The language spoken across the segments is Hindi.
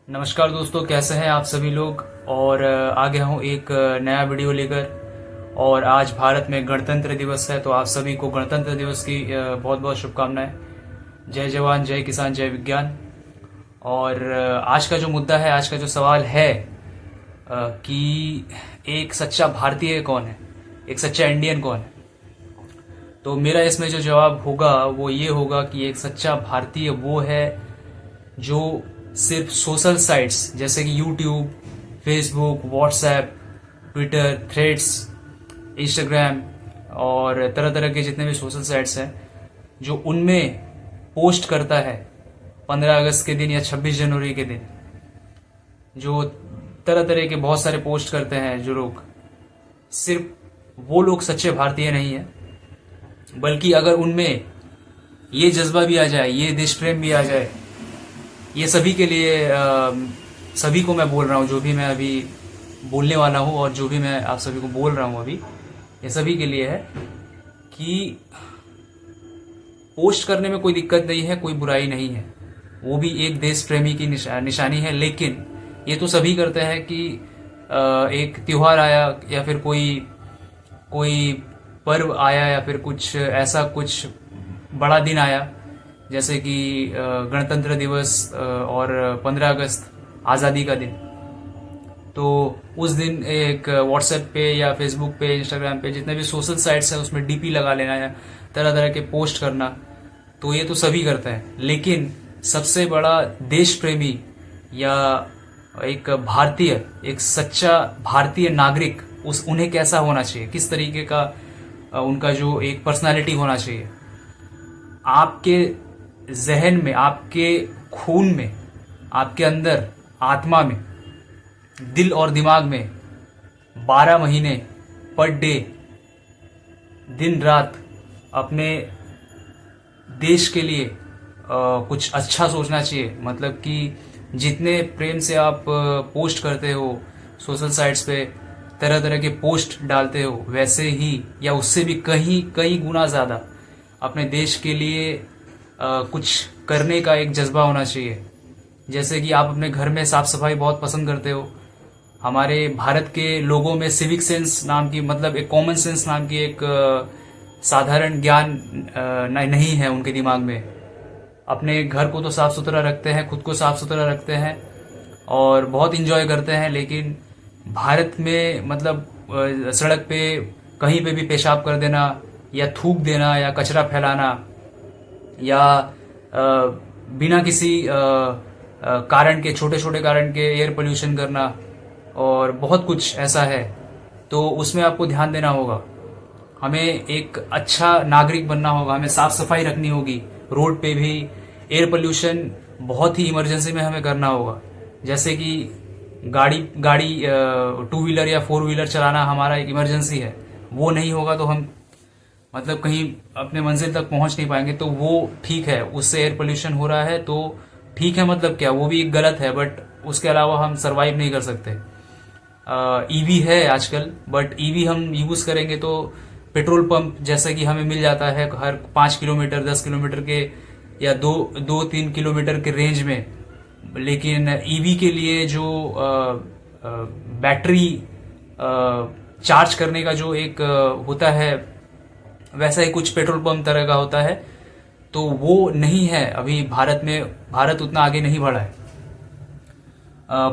नमस्कार दोस्तों, कैसे हैं आप सभी लोग। और आ गया हूँ एक नया वीडियो लेकर। और आज भारत में गणतंत्र दिवस है, तो आप सभी को गणतंत्र दिवस की बहुत बहुत शुभकामनाएं। जय जवान, जय किसान, जय विज्ञान। और आज का जो मुद्दा है, आज का जो सवाल है कि एक सच्चा भारतीय कौन है, एक सच्चा इंडियन कौन है। तो मेरा इसमें जो जवाब होगा वो ये होगा कि एक सच्चा भारतीय वो है जो सिर्फ सोशल साइट्स जैसे कि YouTube, Facebook, WhatsApp, Twitter, threads, Instagram और तरह तरह के जितने भी सोशल साइट्स हैं, जो उनमें पोस्ट करता है 15 अगस्त के दिन या 26 जनवरी के दिन, जो तरह तरह के बहुत सारे पोस्ट करते हैं जो लोग, सिर्फ वो लोग सच्चे भारतीय नहीं है। बल्कि अगर उनमें ये जज्बा भी आ जाए, ये देश प्रेम भी आ जाए, ये सभी के लिए सभी को मैं बोल रहा हूँ, जो भी मैं अभी बोलने वाला हूँ और जो भी मैं आप सभी को बोल रहा हूँ अभी, ये सभी के लिए है कि पोस्ट करने में कोई दिक्कत नहीं है, कोई बुराई नहीं है, वो भी एक देश प्रेमी की निशानी है। लेकिन ये तो सभी करते हैं कि एक त्योहार आया या फिर कोई कोई पर्व आया या फिर कुछ ऐसा कुछ बड़ा दिन आया, जैसे कि गणतंत्र दिवस और 15 अगस्त आज़ादी का दिन, तो उस दिन एक व्हाट्सएप पे या फेसबुक पे, इंस्टाग्राम पे, जितने भी सोशल साइट्स हैं उसमें डीपी लगा लेना या तरह तरह के पोस्ट करना, तो ये तो सभी करते हैं। लेकिन सबसे बड़ा देश प्रेमी या एक भारतीय, एक सच्चा भारतीय नागरिक, उन्हें कैसा होना चाहिए, किस तरीके का उनका जो एक पर्सनालिटी होना चाहिए, आपके जहन में, आपके खून में, आपके अंदर आत्मा में, दिल और दिमाग में 12 महीने पर डे, दिन रात अपने देश के लिए कुछ अच्छा सोचना चाहिए। मतलब कि जितने प्रेम से आप पोस्ट करते हो सोशल साइट्स पे, तरह तरह के पोस्ट डालते हो, वैसे ही या उससे भी कई गुना ज़्यादा अपने देश के लिए कुछ करने का एक जज्बा होना चाहिए। जैसे कि आप अपने घर में साफ सफाई बहुत पसंद करते हो। हमारे भारत के लोगों में सिविक सेंस नाम की, मतलब एक कॉमन सेंस नाम की एक साधारण ज्ञान नहीं है उनके दिमाग में। अपने घर को तो साफ सुथरा रखते हैं, खुद को साफ सुथरा रखते हैं और बहुत इंजॉय करते हैं। लेकिन भारत में मतलब सड़क पे कहीं पे भी पेशाब कर देना या थूक देना या कचरा फैलाना या बिना किसी कारण के, छोटे छोटे कारण के एयर पोल्यूशन करना और बहुत कुछ ऐसा है, तो उसमें आपको ध्यान देना होगा। हमें एक अच्छा नागरिक बनना होगा, हमें साफ सफाई रखनी होगी। रोड पे भी एयर पोल्यूशन बहुत ही इमरजेंसी में हमें करना होगा। जैसे कि गाड़ी 2 व्हीलर या 4 व्हीलर चलाना हमारा एक इमरजेंसी है, वो नहीं होगा तो हम मतलब कहीं अपने मंजिल तक पहुंच नहीं पाएंगे। तो वो ठीक है, उससे एयर पोल्यूशन हो रहा है तो ठीक है, मतलब क्या, वो भी गलत है, बट उसके अलावा हम सरवाइव नहीं कर सकते। ईवी है आजकल, बट ईवी हम यूज करेंगे तो पेट्रोल पंप जैसे कि हमें मिल जाता है हर 5 किलोमीटर, 10 किलोमीटर के या 2-3 किलोमीटर के रेंज में। लेकिन ईवी के लिए जो बैटरी चार्ज करने का जो एक होता है, वैसा ही कुछ पेट्रोल पंप तरह का होता है, तो वो नहीं है अभी भारत में। भारत उतना आगे नहीं बढ़ा है।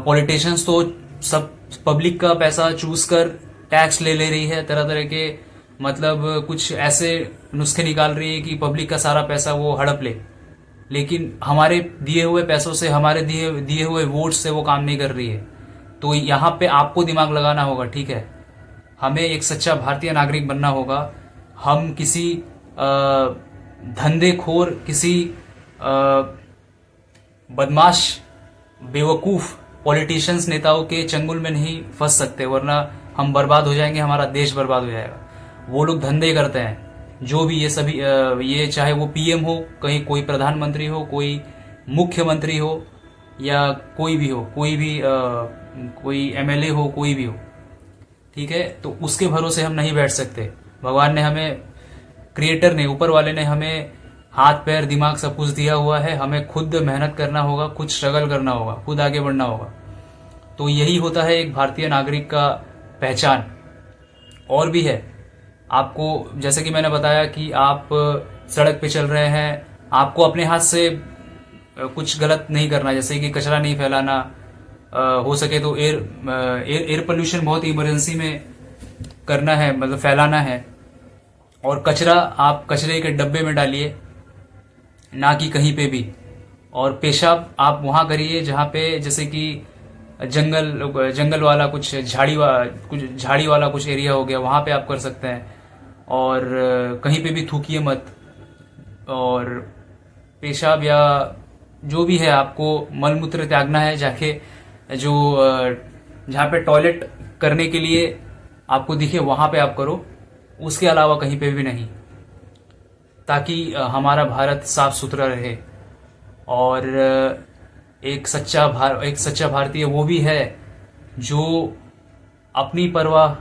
पॉलिटिशियंस तो सब पब्लिक का पैसा चूस कर टैक्स ले रही है, तरह तरह के मतलब कुछ ऐसे नुस्खे निकाल रही है कि पब्लिक का सारा पैसा वो हड़प ले। लेकिन हमारे दिए हुए पैसों से, हमारे दिए हुए वोट से वो काम नहीं कर रही है। तो यहाँ पे आपको दिमाग लगाना होगा, ठीक है। हमें एक सच्चा भारतीय नागरिक बनना होगा। हम किसी धंधेखोर, किसी बदमाश, बेवकूफ पॉलिटिशियंस, नेताओं के चंगुल में नहीं फंस सकते, वरना हम बर्बाद हो जाएंगे, हमारा देश बर्बाद हो जाएगा। वो लोग धंधे करते हैं, जो भी ये सभी ये चाहे वो पीएम हो, कहीं कोई प्रधानमंत्री हो, कोई मुख्यमंत्री हो या कोई भी हो, कोई एमएलए हो, कोई भी हो, ठीक है। तो उसके भरोसे हम नहीं बैठ सकते। भगवान ने हमें, क्रिएटर ने, ऊपर वाले ने हमें हाथ पैर दिमाग सब कुछ दिया हुआ है, हमें खुद मेहनत करना होगा, खुद स्ट्रगल करना होगा, खुद आगे बढ़ना होगा। तो यही होता है एक भारतीय नागरिक का पहचान। और भी है, आपको जैसे कि मैंने बताया कि आप सड़क पे चल रहे हैं, आपको अपने हाथ से कुछ गलत नहीं करना, जैसे कि कचरा नहीं फैलाना, हो सके तो एयर पोल्यूशन बहुत इमरजेंसी में करना है, मतलब फैलाना है। और कचरा आप कचरे के डब्बे में डालिए, ना कि कहीं पे भी। और पेशाब आप वहाँ करिए जहाँ पे जैसे कि जंगल वाला कुछ झाड़ी वाला कुछ एरिया हो गया, वहाँ पे आप कर सकते हैं। और कहीं पे भी थूकिए मत। और पेशाब या जो भी है, आपको मलमूत्र त्यागना है जाके, जो जहाँ पे टॉयलेट करने के लिए आपको दिखे वहाँ पे आप करो, उसके अलावा कहीं पे भी नहीं, ताकि हमारा भारत साफ सुथरा रहे। और एक सच्चा भारतीय वो भी है जो अपनी परवाह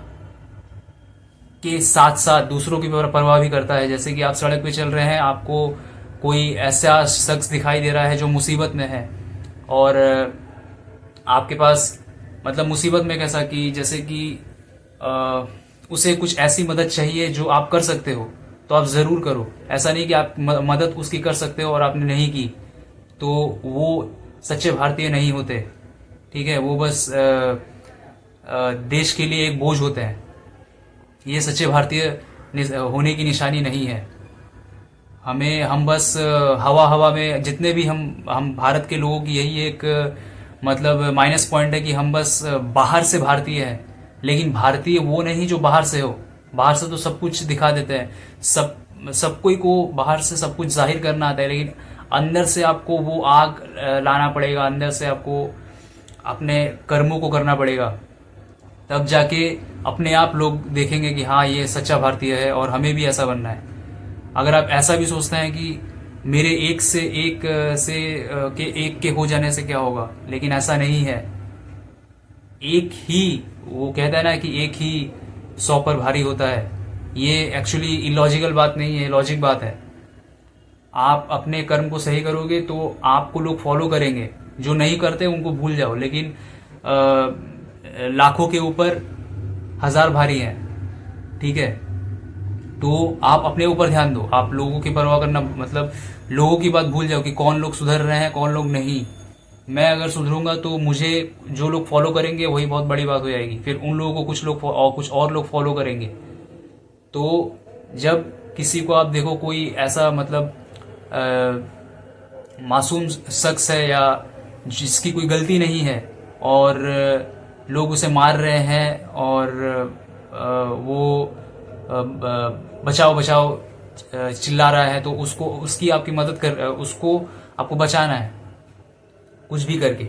के साथ साथ दूसरों की परवाह भी करता है। जैसे कि आप सड़क पे चल रहे हैं, आपको कोई ऐसा शख्स दिखाई दे रहा है जो मुसीबत में है, और आपके पास, मतलब मुसीबत में कैसा कि जैसे कि उसे कुछ ऐसी मदद चाहिए जो आप कर सकते हो, तो आप ज़रूर करो। ऐसा नहीं कि आप मदद उसकी कर सकते हो और आपने नहीं की तो वो सच्चे भारतीय नहीं होते। ठीक है, वो बस देश के लिए एक बोझ होते हैं। ये सच्चे भारतीय होने की निशानी नहीं है। हम बस हवा में जितने भी हम भारत के लोगों की यही एक मतलब माइनस पॉइंट है कि हम बस बाहर से भारतीय हैं, लेकिन भारतीय वो नहीं जो बाहर से हो। बाहर से तो सब कुछ दिखा देते हैं, सब कोई को बाहर से सब कुछ जाहिर करना आता है, लेकिन अंदर से आपको वो आग लाना पड़ेगा, अंदर से आपको अपने कर्मों को करना पड़ेगा, तब जाके अपने आप लोग देखेंगे कि हाँ, ये सच्चा भारतीय है और हमें भी ऐसा बनना है। अगर आप ऐसा भी सोचते हैं कि मेरे एक के हो जाने से क्या होगा, लेकिन ऐसा नहीं है। एक ही, वो कहता है ना कि एक ही 100 पर भारी होता है। ये एक्चुअली इलॉजिकल बात नहीं है, लॉजिक बात है। आप अपने कर्म को सही करोगे तो आपको लोग फॉलो करेंगे, जो नहीं करते उनको भूल जाओ, लेकिन लाखों के ऊपर 1000 भारी हैं। ठीक है, तो आप अपने ऊपर ध्यान दो, आप लोगों की परवाह करना, मतलब लोगों की बात भूल जाओ कि कौन लोग सुधर रहे हैं, कौन लोग नहीं। मैं अगर सुधरूंगा तो मुझे जो लोग फॉलो करेंगे वही बहुत बड़ी बात हो जाएगी, फिर उन लोगों को कुछ और लोग फॉलो करेंगे। तो जब किसी को आप देखो, कोई ऐसा मतलब मासूम शख्स है या जिसकी कोई गलती नहीं है और लोग उसे मार रहे हैं और वो बचाओ बचाओ चिल्ला रहा है, तो उसकी आपकी मदद उसको आपको बचाना है, कुछ भी करके,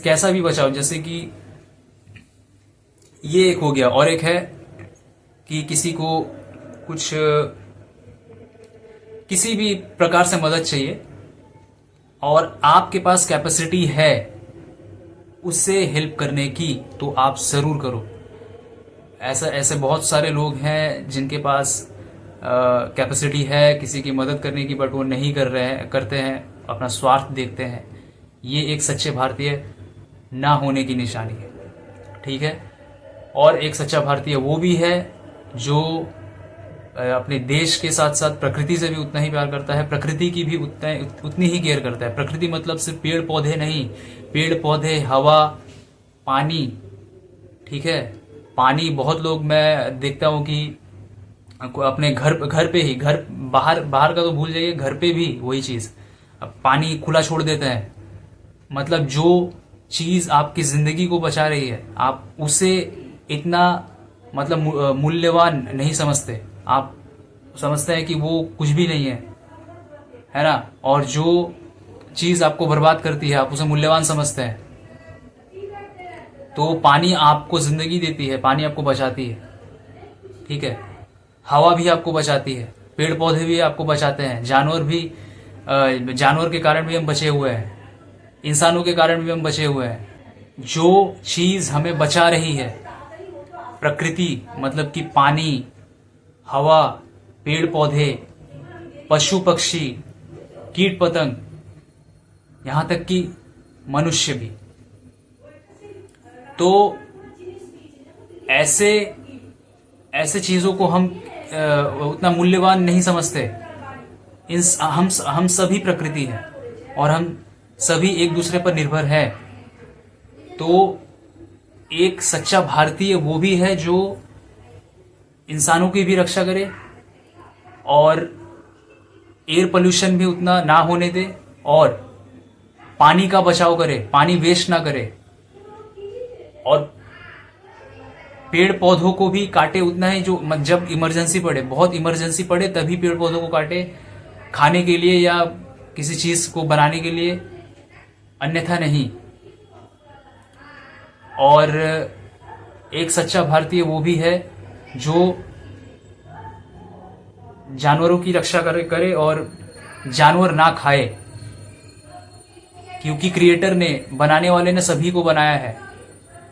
कैसा भी बचाओ। जैसे कि ये एक हो गया, और एक है कि किसी को कुछ किसी भी प्रकार से मदद चाहिए और आपके पास कैपेसिटी है उससे हेल्प करने की, तो आप जरूर करो। ऐसे बहुत सारे लोग हैं जिनके पास कैपेसिटी है किसी की मदद करने की, बट वो नहीं करते हैं, अपना स्वार्थ देखते हैं। ये एक सच्चे भारतीय ना होने की निशानी है। ठीक है, और एक सच्चा भारतीय वो भी है जो अपने देश के साथ साथ प्रकृति से भी उतना ही प्यार करता है, प्रकृति की भी उतनी ही केयर करता है। प्रकृति मतलब सिर्फ पेड़ पौधे नहीं, पेड़ पौधे, हवा, पानी। ठीक है, पानी बहुत लोग मैं देखता हूँ कि अपने घर पे ही, बाहर का तो भूल जाइए, घर पे भी वही चीज, पानी खुला छोड़ देते हैं। मतलब जो चीज आपकी जिंदगी को बचा रही है, आप उसे इतना मतलब मूल्यवान नहीं समझते। आप समझते हैं कि वो कुछ भी नहीं है ना। और जो चीज आपको बर्बाद करती है, आप उसे मूल्यवान समझते हैं। तो पानी आपको जिंदगी देती है, पानी आपको बचाती है। ठीक है, हवा भी आपको बचाती है, पेड़ पौधे भी आपको बचाते हैं, जानवर के कारण भी हम बचे हुए हैं, इंसानों के कारण भी हम बचे हुए हैं। जो चीज हमें बचा रही है, प्रकृति मतलब कि पानी, हवा, पेड़ पौधे, पशु पक्षी, कीट पतंग, यहां तक कि मनुष्य भी। तो ऐसे ऐसे चीजों को हम उतना मूल्यवान नहीं समझते। हम सभी प्रकृति है और हम सभी एक दूसरे पर निर्भर है। तो एक सच्चा भारतीय वो भी है जो इंसानों की भी रक्षा करे और एयर पोल्यूशन भी उतना ना होने दे और पानी का बचाव करे, पानी वेस्ट ना करे और पेड़ पौधों को भी काटे उतना ही जो जब इमरजेंसी पड़े, बहुत इमरजेंसी पड़े तभी पेड़ पौधों को काटे, खाने के लिए या किसी चीज को बनाने के लिए, अन्यथा नहीं। और एक सच्चा भारतीय वो भी है जो जानवरों की रक्षा करे और जानवर ना खाए, क्योंकि क्रिएटर ने, बनाने वाले ने सभी को बनाया है।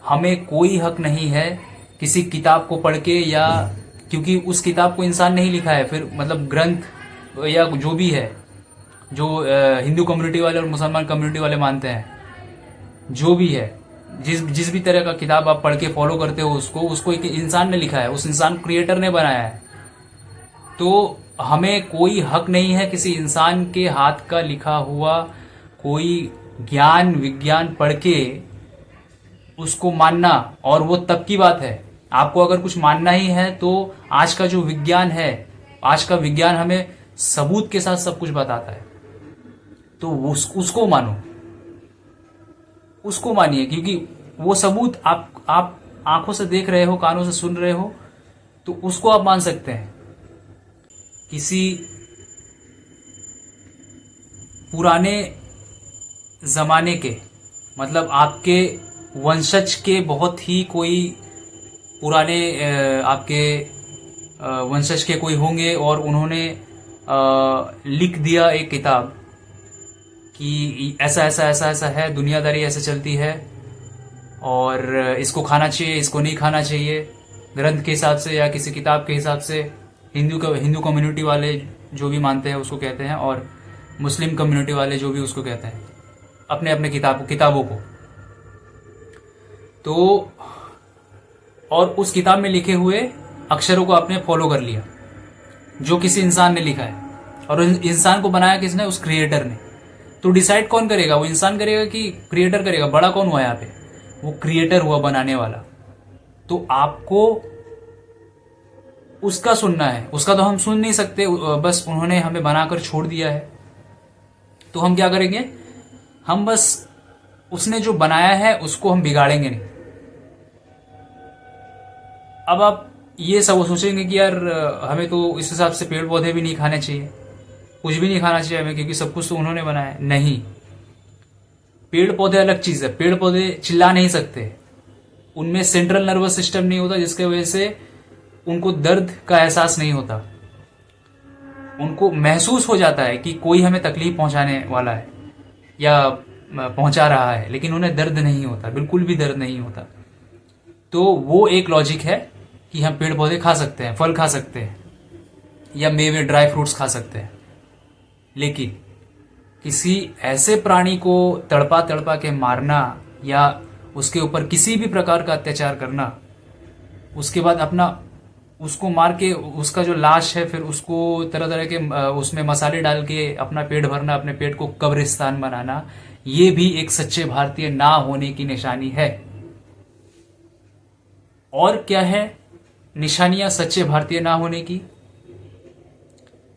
हमें कोई हक नहीं है किसी किताब को पढ़ के, या क्योंकि उस किताब को इंसान नहीं लिखा है, फिर मतलब ग्रंथ या जो भी है, जो हिंदू कम्युनिटी वाले और मुसलमान कम्युनिटी वाले मानते हैं, जो भी है, जिस भी तरह का किताब आप पढ़ के फॉलो करते हो उसको एक इंसान ने लिखा है, उस इंसान क्रिएटर ने बनाया है। तो हमें कोई हक नहीं है किसी इंसान के हाथ का लिखा हुआ कोई ज्ञान विज्ञान पढ़ के उसको मानना। और वो तब की बात है, आपको अगर कुछ मानना ही है तो आज का जो विज्ञान है, आज का विज्ञान हमें सबूत के साथ सब कुछ बताता है, तो उसको मानो, उसको मानिए, क्योंकि वो सबूत आप आंखों से देख रहे हो, कानों से सुन रहे हो, तो उसको आप मान सकते हैं। किसी पुराने जमाने के, मतलब आपके वंशज के बहुत ही कोई पुराने आपके वंशज के कोई होंगे और उन्होंने लिख दिया एक किताब कि ऐसा ऐसा ऐसा ऐसा है, दुनियादारी ऐसे चलती है और इसको खाना चाहिए, इसको नहीं खाना चाहिए, ग्रंथ के हिसाब से या किसी किताब के हिसाब से। हिंदू कम्युनिटी वाले जो भी मानते हैं उसको कहते हैं, और मुस्लिम कम्युनिटी वाले जो भी उसको कहते हैं, अपने अपने किताबों को। तो और उस किताब में लिखे हुए अक्षरों को आपने फॉलो कर लिया जो किसी इंसान ने लिखा है, और इंसान को बनाया किसने? उस क्रिएटर ने। तो डिसाइड कौन करेगा? वो इंसान करेगा कि क्रिएटर करेगा? बड़ा कौन हुआ यहाँ पे? वो क्रिएटर हुआ, बनाने वाला। तो आपको उसका सुनना है, उसका तो हम सुन नहीं सकते, बस उन्होंने हमें बनाकर छोड़ दिया है। तो हम क्या करेंगे? हम बस उसने जो बनाया है उसको हम बिगाड़ेंगे नहीं। अब आप ये सब सोचेंगे कि यार हमें तो इस हिसाब से पेड़ पौधे भी नहीं खाने चाहिए, कुछ भी नहीं खाना चाहिए हमें, क्योंकि सब कुछ तो उन्होंने बनाया है। नहीं, पेड़ पौधे अलग चीज है। पेड़ पौधे चिल्ला नहीं सकते, उनमें सेंट्रल नर्वस सिस्टम नहीं होता, जिसके वजह से उनको दर्द का एहसास नहीं होता। उनको महसूस हो जाता है कि कोई हमें तकलीफ पहुंचाने वाला है या पहुंचा रहा है, लेकिन उन्हें दर्द नहीं होता, बिल्कुल भी दर्द नहीं होता। तो वो एक लॉजिक है कि हम पेड़ पौधे खा सकते हैं, फल खा सकते हैं, या मेवे ड्राई फ्रूट्स खा सकते हैं। लेकिन किसी ऐसे प्राणी को तड़पा तड़पा के मारना या उसके ऊपर किसी भी प्रकार का अत्याचार करना, उसके बाद अपना उसको मार के उसका जो लाश है फिर उसको तरह तरह के उसमें मसाले डाल के अपना पेट भरना, अपने पेट को कब्रिस्तान बनाना, ये भी एक सच्चे भारतीय ना होने की निशानी है। और क्या है निशानियां सच्चे भारतीय ना होने की?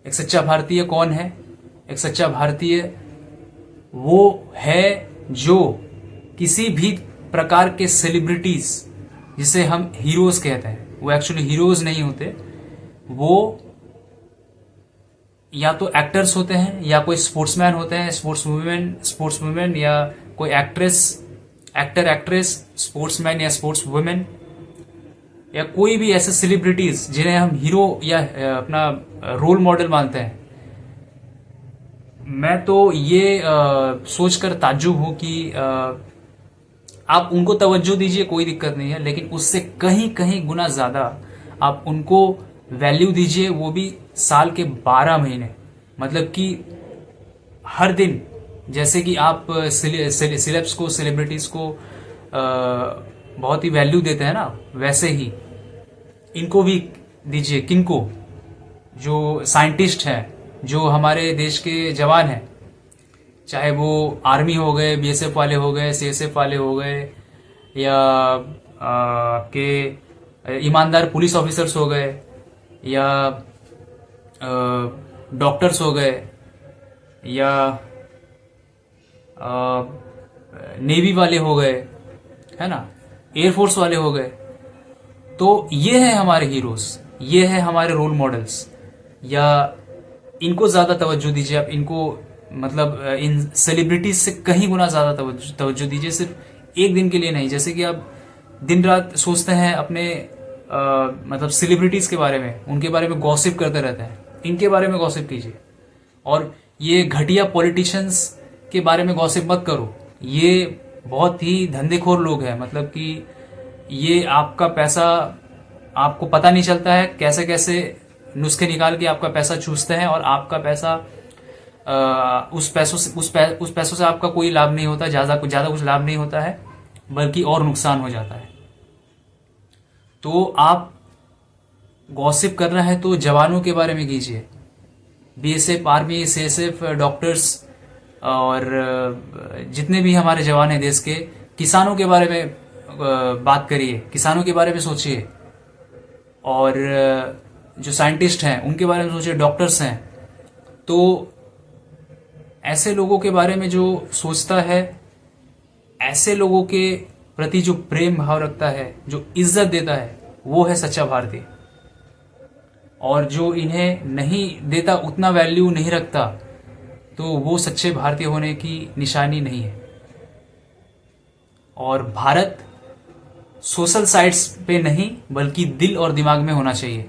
एक सच्चा भारतीय कौन है? एक सच्चा भारतीय वो है जो किसी भी प्रकार के सेलिब्रिटीज, जिसे हम हीरोज कहते हैं, वो एक्चुअली हीरोज नहीं होते, वो या तो एक्टर्स होते हैं या कोई स्पोर्ट्समैन होते हैं, स्पोर्ट्स वुमेन या कोई एक्टर एक्ट्रेस, स्पोर्ट्समैन या स्पोर्ट्स वुमेन, या कोई भी ऐसे सेलिब्रिटीज जिन्हें हम हीरो या अपना रोल मॉडल मानते हैं। मैं तो ये सोचकर ताज्जुब हूं कि आप उनको तवज्जो दीजिए, कोई दिक्कत नहीं है, लेकिन उससे कहीं कहीं गुना ज्यादा आप उनको वैल्यू दीजिए, वो भी साल के 12 महीने, मतलब कि हर दिन जैसे कि आप सिलेब्स को, सेलिब्रिटीज को बहुत ही वैल्यू देते हैं ना, वैसे ही इनको भी दीजिए। किनको? जो साइंटिस्ट हैं, जो हमारे देश के जवान हैं, चाहे वो आर्मी हो गए, बीएसएफ वाले हो गए, सीएसएफ वाले हो गए, या के ईमानदार पुलिस ऑफिसर्स हो गए, या डॉक्टर्स हो गए, या नेवी वाले हो गए, है ना, एयरफोर्स वाले हो गए। तो ये है हमारे हीरोज, ये है हमारे रोल मॉडल्स। या इनको ज्यादा तवज्जो दीजिए आप, इनको मतलब इन सेलिब्रिटीज से कहीं गुना ज्यादा तवज्जो दीजिए, सिर्फ एक दिन के लिए नहीं। जैसे कि आप दिन रात सोचते हैं अपने मतलब सेलिब्रिटीज के बारे में, उनके बारे में गॉसिप करते रहते हैं, इनके बारे में गॉसिप कीजिए। और ये घटिया पॉलिटिशियंस के बारे में गॉसिप मत करो, ये बहुत ही धंधेखोर लोग हैं। मतलब कि ये आपका पैसा, आपको पता नहीं चलता है कैसे कैसे नुस्खे निकाल के आपका पैसा चूसते हैं, और आपका पैसा उस पैसों से आपका कोई लाभ नहीं होता, ज्यादा कुछ लाभ नहीं होता है, बल्कि और नुकसान हो जाता है। तो आप गॉसिप करना है तो जवानों के बारे में कीजिए, बीएसएफ, आर्मी, सीएसएफ, डॉक्टर्स, और जितने भी हमारे जवान हैं देश के। किसानों के बारे में बात करिए, किसानों के बारे में सोचिए, और जो साइंटिस्ट हैं उनके बारे में सोचिए, डॉक्टर्स हैं। तो ऐसे लोगों के बारे में जो सोचता है, ऐसे लोगों के प्रति जो प्रेम भाव रखता है, जो इज्जत देता है, वो है सच्चा भारतीय। और जो इन्हें नहीं देता, उतना वैल्यू नहीं रखता, तो वो सच्चे भारतीय होने की निशानी नहीं है। और भारत सोशल साइट्स पे नहीं, बल्कि दिल और दिमाग में होना चाहिए।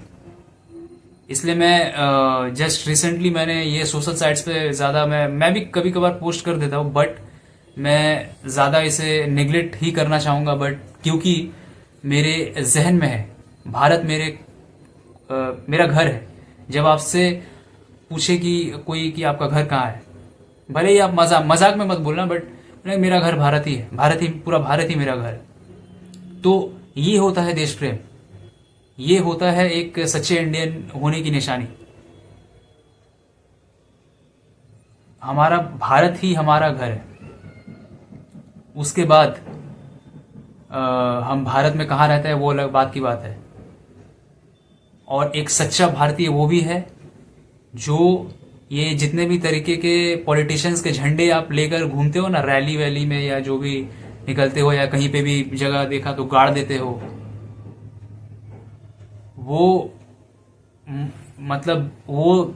इसलिए मैं जस्ट रिसेंटली मैंने ये सोशल साइट्स पे ज़्यादा, मैं भी कभी कभार पोस्ट कर देता हूँ, बट मैं ज़्यादा इसे नेग्लेक्ट ही करना चाहूँगा। बट क्योंकि मेरे जहन में है, भारत मेरा घर है। जब आपसे पूछे कि कोई कि आपका घर कहाँ है, भले ही आप मजाक में मत बोलना, बट मेरा घर भारत ही है, पूरा भारत ही मेरा घर है। तो ये होता है देश प्रेम, ये होता है एक सच्चे इंडियन होने की निशानी। हमारा भारत ही हमारा घर है। उसके बाद हम भारत में कहाँ रहते हैं वो अलग बात की बात है। और एक सच्चा भारतीय वो भी है जो ये जितने भी तरीके के पॉलिटिशियंस के झंडे आप लेकर घूमते हो ना, रैली वैली में, या जो भी निकलते हो, या कहीं पे भी जगह देखा तो गाड़ देते हो, वो मतलब वो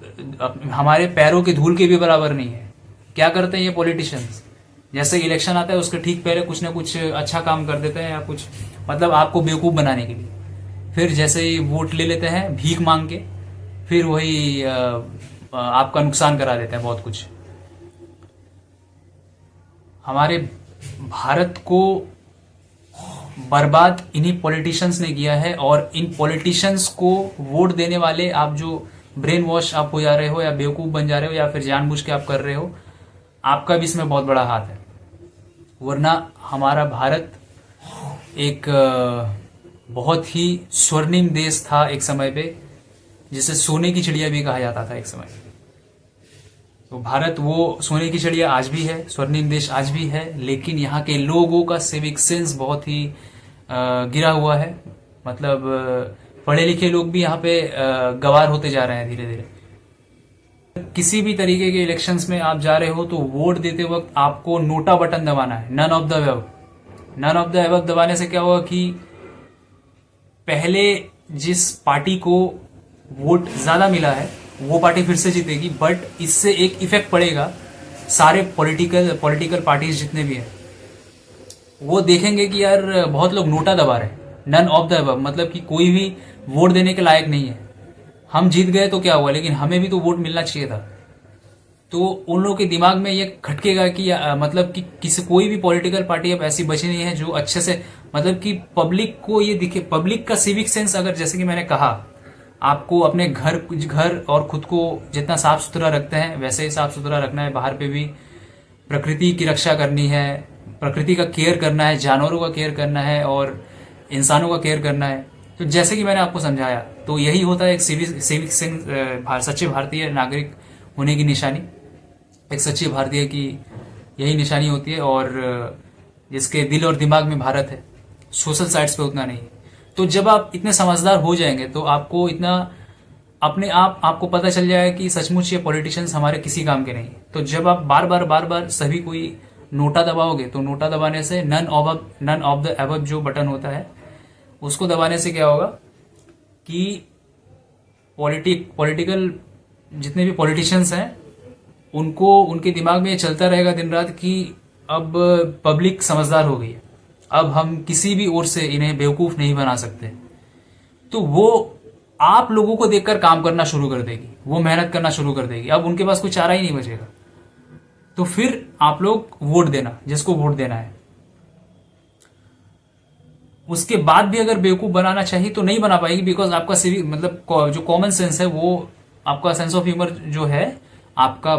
हमारे पैरों की धूल के भी बराबर नहीं है। क्या करते हैं ये पॉलिटिशियंस? जैसे इलेक्शन आता है उसके ठीक पहले कुछ ना कुछ अच्छा काम कर देते हैं, या कुछ मतलब आपको बेवकूफ बनाने के लिए। फिर जैसे ही वोट ले लेते हैं भीख मांग के, फिर वही आपका नुकसान करा देते हैं बहुत कुछ। हमारे भारत को बर्बाद इन्हीं पॉलिटिशियंस ने किया है। और इन पॉलिटिशियंस को वोट देने वाले आप जो ब्रेन वॉश आप हो जा रहे हो, या बेवकूफ बन जा रहे हो, या फिर जानबूझ के आप कर रहे हो, आपका भी इसमें बहुत बड़ा हाथ है। वरना हमारा भारत एक बहुत ही स्वर्णिम देश था एक समय पे, जिसे सोने की चिड़िया भी कहा जाता था एक समय। तो भारत वो सोने की चिड़िया आज भी है, स्वर्णिम देश आज भी है, लेकिन यहाँ के लोगों का सिविक सेंस बहुत ही गिरा हुआ है। मतलब पढ़े लिखे लोग भी यहाँ पे गवार होते जा रहे हैं धीरे धीरे। किसी भी तरीके के इलेक्शंस में आप जा रहे हो तो वोट देते वक्त आपको नोटा बटन दबाना है, none of the above. None of the above दबाने से क्या होगा कि पहले जिस पार्टी को वोट ज्यादा मिला है वो पार्टी फिर से जीतेगी, बट इससे एक इफेक्ट पड़ेगा सारे पॉलिटिकल पार्टीज जितने भी हैं, वो देखेंगे कि यार बहुत लोग नोटा दबा रहे हैं, नन ऑफ द अबव, मतलब कि कोई भी वोट देने के लायक नहीं है। हम जीत गए तो क्या हुआ, लेकिन हमें भी तो वोट मिलना चाहिए था। तो उन लोगों के दिमाग में ये खटकेगा कि मतलब कि किसी कोई भी पॉलिटिकल पार्टी अब ऐसी बची नहीं है जो अच्छे से, मतलब कि पब्लिक को ये दिखे, पब्लिक का सिविक सेंस अगर जैसे कि मैंने कहा आपको अपने घर और खुद को जितना साफ सुथरा रखते हैं वैसे ही साफ सुथरा रखना है। बाहर पे भी प्रकृति की रक्षा करनी है, प्रकृति का केयर करना है, जानवरों का केयर करना है और इंसानों का केयर करना है। तो जैसे कि मैंने आपको समझाया, तो यही होता है एक सिविक सेंस, सच्चे भारतीय नागरिक होने की निशानी। एक सच्चे भारतीय की यही निशानी होती है, और जिसके दिल और दिमाग में भारत है, सोशल साइट्स पे उतना नहीं है। तो जब आप इतने समझदार हो जाएंगे तो आपको इतना अपने आप आपको पता चल जाएगा कि सचमुच ये पॉलिटिशियंस हमारे किसी काम के नहीं है। तो जब आप बार बार सभी कोई नोटा दबाओगे, तो नोटा दबाने से नन ऑफ द एबव जो बटन होता है उसको दबाने से क्या होगा कि पॉलिटिकल जितने भी पॉलिटिशियंस हैं उनको उनके दिमाग में ये चलता रहेगा दिन रात कि अब पब्लिक समझदार हो गई है, अब हम किसी भी ओर से इन्हें बेवकूफ नहीं बना सकते। तो वो आप लोगों को देखकर काम करना शुरू कर देगी, वो मेहनत करना शुरू कर देगी। अब उनके पास कोई चारा ही नहीं बचेगा। तो फिर आप लोग वोट देना, जिसको वोट देना है। उसके बाद भी अगर बेवकूफ बनाना चाहिए तो नहीं बना पाएगी, बिकॉज आपका सिविक मतलब जो कॉमन सेंस है, वो आपका सेंस ऑफ ह्यूमर जो है आपका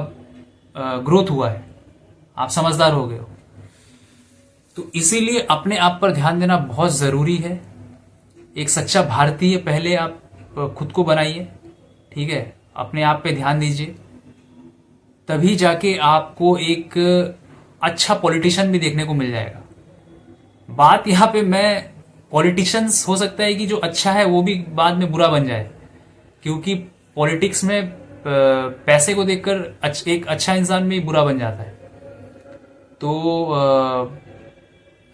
ग्रोथ हुआ है, आप समझदार हो गए हो। तो इसीलिए अपने आप पर ध्यान देना बहुत जरूरी है। एक सच्चा भारतीय पहले आप खुद को बनाइए, ठीक है, अपने आप पे ध्यान दीजिए, तभी जाके आपको एक अच्छा पॉलिटिशियन भी देखने को मिल जाएगा। बात यहाँ पे मैं पॉलिटिशियंस हो सकता है कि जो अच्छा है वो भी बाद में बुरा बन जाए, क्योंकि पॉलिटिक्स में पैसे को देखकर एक अच्छा इंसान भी बुरा बन जाता है। तो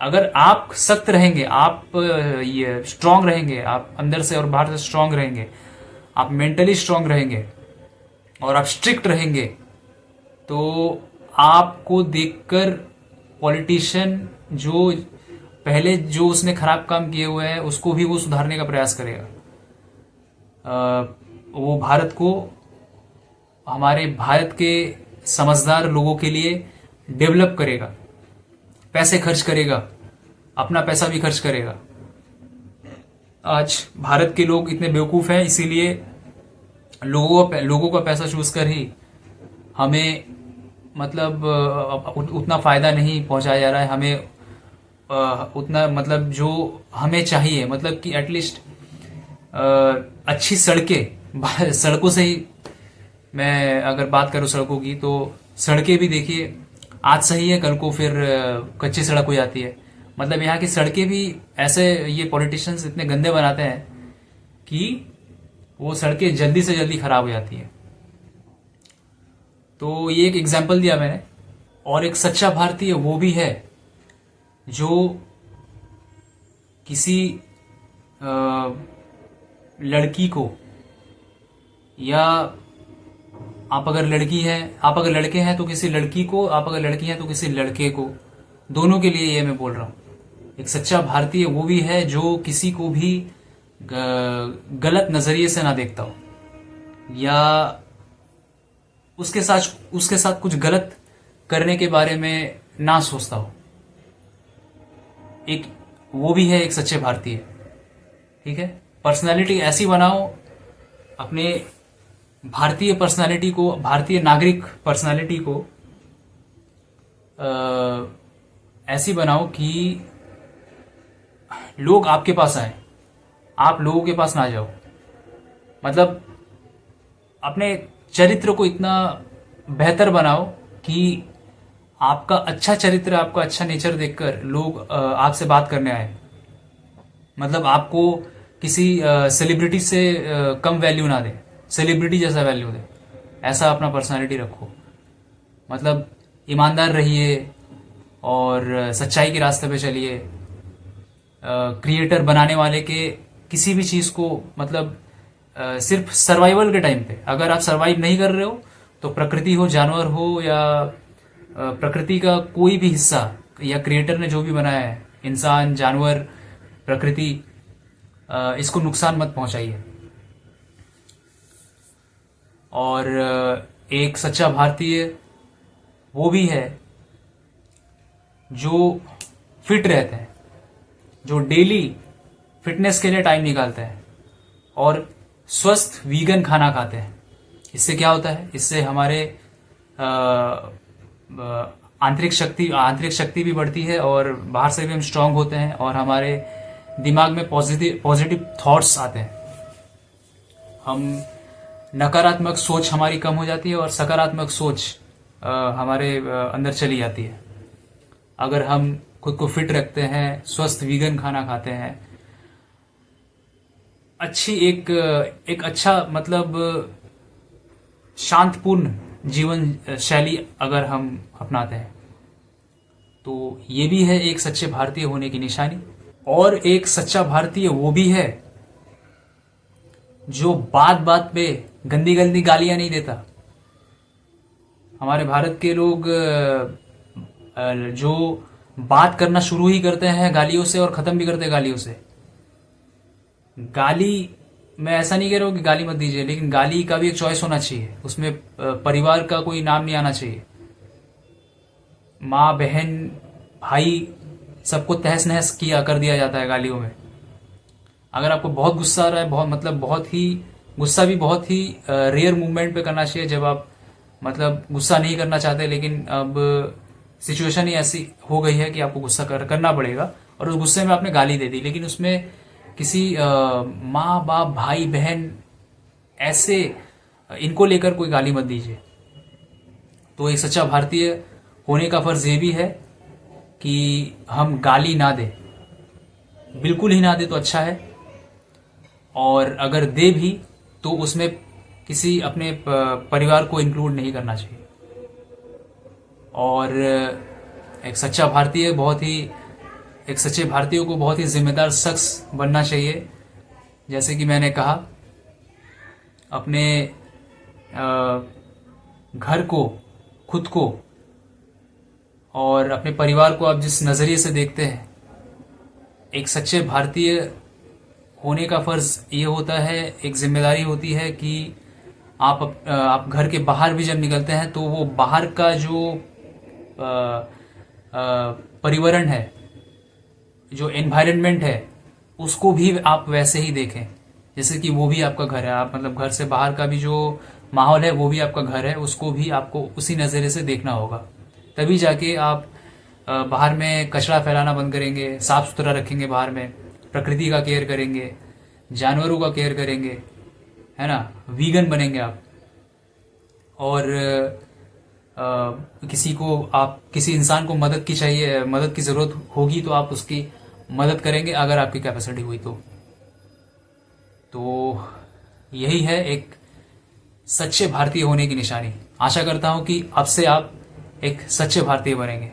अगर आप सख्त रहेंगे, आप ये स्ट्रांग रहेंगे, आप अंदर से और बाहर से स्ट्रांग रहेंगे, आप मेंटली स्ट्रांग रहेंगे और आप स्ट्रिक्ट रहेंगे, तो आपको देखकर पॉलिटिशियन जो पहले जो उसने खराब काम किए हुए हैं उसको भी वो सुधारने का प्रयास करेगा। वो भारत को, हमारे भारत के समझदार लोगों के लिए डेवलप करेगा, पैसे खर्च करेगा, अपना पैसा भी खर्च करेगा। आज भारत के लोग इतने बेवकूफ हैं, इसीलिए लोगों का पैसा चूज कर ही हमें मतलब उतना फायदा नहीं पहुंचाया जा रहा है। हमें उतना मतलब जो हमें चाहिए, मतलब कि एटलीस्ट अच्छी सड़कों से ही मैं अगर बात करूं सड़कों की, तो सड़कें भी देखिए आज सही है, कल को फिर कच्ची सड़क हो जाती है। मतलब यहाँ की सड़कें भी ऐसे ये पॉलिटिशियंस इतने गंदे बनाते हैं कि वो सड़कें जल्दी से जल्दी खराब हो जाती है। तो ये एक एग्जाम्पल दिया मैंने। और एक सच्चा भारतीय वो भी है जो किसी लड़की को, या आप अगर लड़के हैं तो किसी लड़की को, आप अगर लड़की हैं तो किसी लड़के को, दोनों के लिए ये मैं बोल रहा हूं। एक सच्चा भारतीय वो भी है जो किसी को भी गलत नजरिए से ना देखता हो, या उसके साथ कुछ गलत करने के बारे में ना सोचता हो। एक वो भी है एक सच्चे भारतीय, ठीक है। पर्सनालिटी ऐसी बनाओ, अपने भारतीय पर्सनालिटी को, भारतीय नागरिक पर्सनालिटी को ऐसी बनाओ कि लोग आपके पास आए, आप लोगों के पास ना जाओ। मतलब अपने चरित्र को इतना बेहतर बनाओ कि आपका अच्छा चरित्र, आपका अच्छा नेचर देखकर लोग आपसे बात करने आए। मतलब आपको किसी सेलिब्रिटी से कम वैल्यू ना दे, सेलिब्रिटी जैसा वैल्यू दे, ऐसा अपना पर्सनालिटी रखो। मतलब ईमानदार रहिए और सच्चाई के रास्ते पे चलिए। क्रिएटर बनाने वाले के किसी भी चीज़ को, मतलब सिर्फ सर्वाइवल के टाइम पे अगर आप सर्वाइव नहीं कर रहे हो, तो प्रकृति हो, जानवर हो, या प्रकृति का कोई भी हिस्सा, या क्रिएटर ने जो भी बनाया है, इंसान, जानवर, प्रकृति, इसको नुकसान मत पहुंचाइए। और एक सच्चा भारतीय वो भी है जो फिट रहते हैं, जो डेली फिटनेस के लिए टाइम निकालते हैं, और स्वस्थ वीगन खाना खाते हैं। इससे क्या होता है, इससे हमारे आंतरिक शक्ति भी बढ़ती है और बाहर से भी हम स्ट्रांग होते हैं और हमारे दिमाग में पॉजिटिव थॉट्स आते हैं। हम नकारात्मक सोच हमारी कम हो जाती है और सकारात्मक सोच हमारे अंदर चली जाती है। अगर हम खुद को फिट रखते हैं, स्वस्थ वीगन खाना खाते हैं, अच्छी एक अच्छा मतलब शांतपूर्ण जीवन शैली अगर हम अपनाते हैं, तो ये भी है एक सच्चे भारतीय होने की निशानी। और एक सच्चा भारतीय वो भी है जो बात बात पे गंदी गंदी गालियां नहीं देता। हमारे भारत के लोग जो बात करना शुरू ही करते हैं गालियों से और खत्म भी करते हैं गालियों से। गाली, मैं ऐसा नहीं कह रहा हूं कि गाली मत दीजिए, लेकिन गाली का भी एक चॉइस होना चाहिए। उसमें परिवार का कोई नाम नहीं आना चाहिए। माँ, बहन, भाई सबको तहस नहस कर दिया जाता है गालियों में। अगर आपको बहुत गुस्सा आ रहा है, बहुत ही गुस्सा भी बहुत ही रेयर मूवमेंट पे करना चाहिए, जब आप मतलब गुस्सा नहीं करना चाहते लेकिन अब सिचुएशन ही ऐसी हो गई है कि आपको गुस्सा करना पड़ेगा और उस गुस्से में आपने गाली दे दी। लेकिन उसमें किसी माँ बाप, भाई बहन, ऐसे इनको लेकर कोई गाली मत दीजिए। तो एक सच्चा भारतीय होने का फर्ज ये भी है कि हम गाली ना दें, बिल्कुल ही ना दे तो अच्छा है। और अगर दे भी तो उसमें किसी अपने परिवार को इंक्लूड नहीं करना चाहिए। और एक सच्चा भारतीय एक सच्चे भारतीय को बहुत ही जिम्मेदार शख्स बनना चाहिए। जैसे कि मैंने कहा, अपने घर को, खुद को और अपने परिवार को आप जिस नज़रिए से देखते हैं, एक सच्चे भारतीय होने का फर्ज ये होता है, एक जिम्मेदारी होती है कि आप घर के बाहर भी जब निकलते हैं तो वो बाहर का जो पर्यावरण है, जो एनवायरनमेंट है, उसको भी आप वैसे ही देखें जैसे कि वो भी आपका घर है। आप मतलब घर से बाहर का भी जो माहौल है वो भी आपका घर है, उसको भी आपको उसी नज़रिए से देखना होगा। तभी जाके आप बाहर में कचरा फैलाना बंद करेंगे, साफ सुथरा रखेंगे, बाहर में प्रकृति का केयर करेंगे, जानवरों का केयर करेंगे, है ना, वीगन बनेंगे आप। और किसी इंसान को मदद की ज़रूरत होगी तो आप उसकी मदद करेंगे अगर आपकी कैपेसिटी हुई तो यही है एक सच्चे भारतीय होने की निशानी। आशा करता हूं कि अब से आप एक सच्चे भारतीय बनेंगे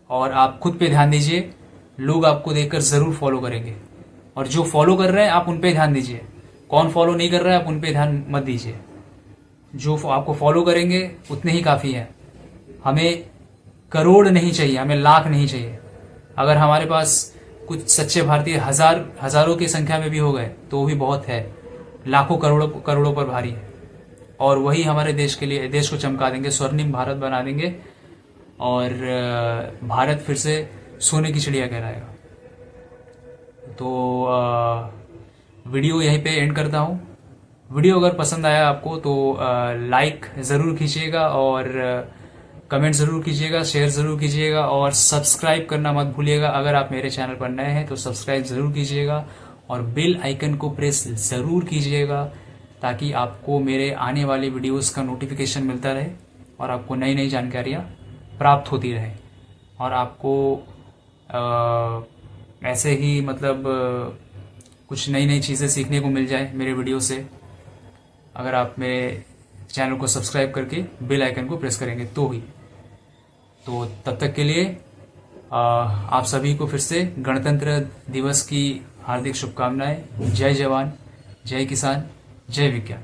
और आप खुद पे ध्यान दीजिए। लोग आपको देखकर ज़रूर फॉलो करेंगे और जो फॉलो कर रहे हैं आप उन पे ध्यान दीजिए। कौन फॉलो नहीं कर रहा है आप उन पे ध्यान मत दीजिए। जो आपको फॉलो करेंगे उतने ही काफ़ी हैं। हमें करोड़ नहीं चाहिए, हमें लाख नहीं चाहिए। अगर हमारे पास कुछ सच्चे भारतीय हजारों की संख्या में भी हो गए तो वो भी बहुत है। लाखों करोड़ों पर भारी है और वही हमारे देश को चमका देंगे, स्वर्णिम भारत बना देंगे और भारत फिर से सोने की चिड़िया कहलाएगा। तो वीडियो यहीं पे एंड करता हूँ। वीडियो अगर पसंद आया आपको तो लाइक ज़रूर कीजिएगा और कमेंट ज़रूर कीजिएगा, शेयर ज़रूर कीजिएगा और सब्सक्राइब करना मत भूलिएगा। अगर आप मेरे चैनल पर नए हैं तो सब्सक्राइब ज़रूर कीजिएगा और बेल आइकन को प्रेस ज़रूर कीजिएगा ताकि आपको मेरे आने वाले वीडियोस का नोटिफिकेशन मिलता रहे और आपको नई नई जानकारियाँ प्राप्त होती रहे और आपको ऐसे ही मतलब कुछ नई नई चीज़ें सीखने को मिल जाए मेरे वीडियो से। अगर आप मेरे चैनल को सब्सक्राइब करके बेल आइकन को प्रेस करेंगे तो तब तक के लिए आप सभी को फिर से गणतंत्र दिवस की हार्दिक शुभकामनाएं। जय जवान, जय किसान, जय विज्ञान।